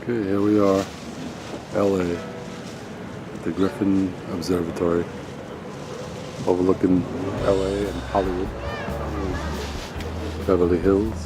Okay, here we are, LA, at the Griffin Observatory, overlooking LA and Hollywood, Beverly Hills.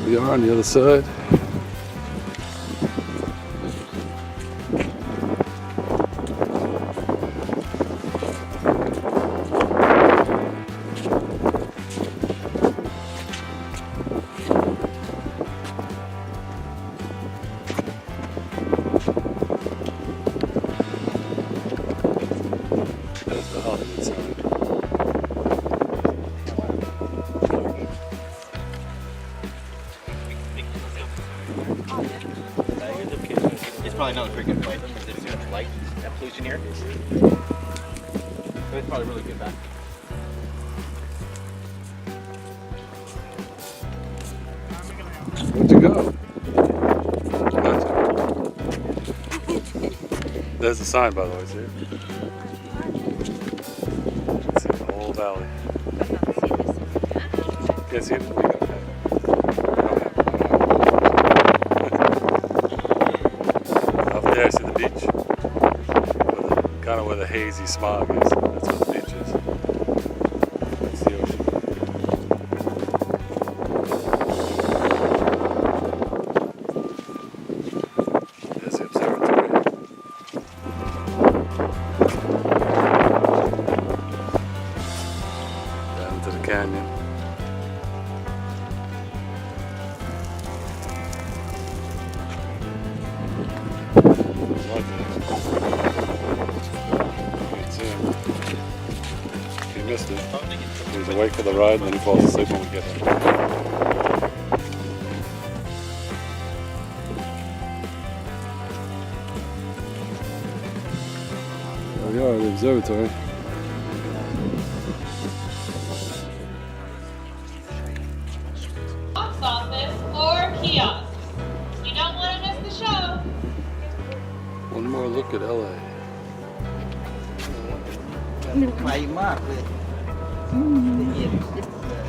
We are on the other side. That's the Hollywood side. It's probably not a very good flight because there's too much light and pollution here. But it's probably really good back. Where'd you go? Gotcha. There's the sign, by the way, see? Let's see the whole valley. Can't see it? We got that. Up there, see the beach? Kind of where the hazy smog is. That's where the beach is. That's the ocean. There's the observatory. Down into the canyon. He missed it. He was awake for the ride and then he falls asleep when we get there. There we are at the observatory. Box office or kiosks. You don't want to miss the show. One more look at LA. ไกลมากเลยละเอียดยิบเลย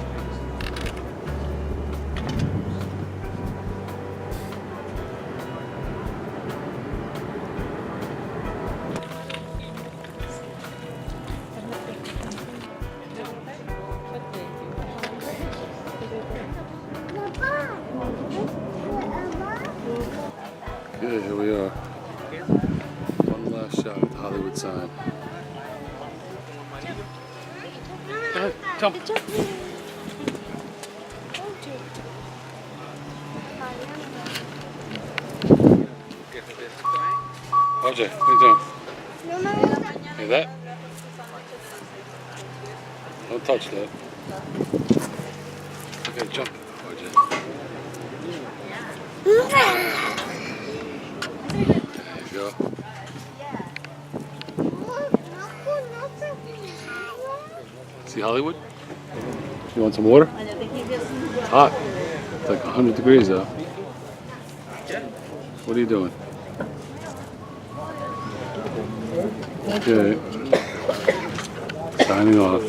Okay, here we are. One last shot at the Hollywood sign. Go ahead, jump. RJ, what are you doing? Hear that? Don't touch that. Okay, jump, RJ. There you go. See Hollywood? You want some water? It's hot. It's like 100 degrees though. What are you doing? Okay. Signing off.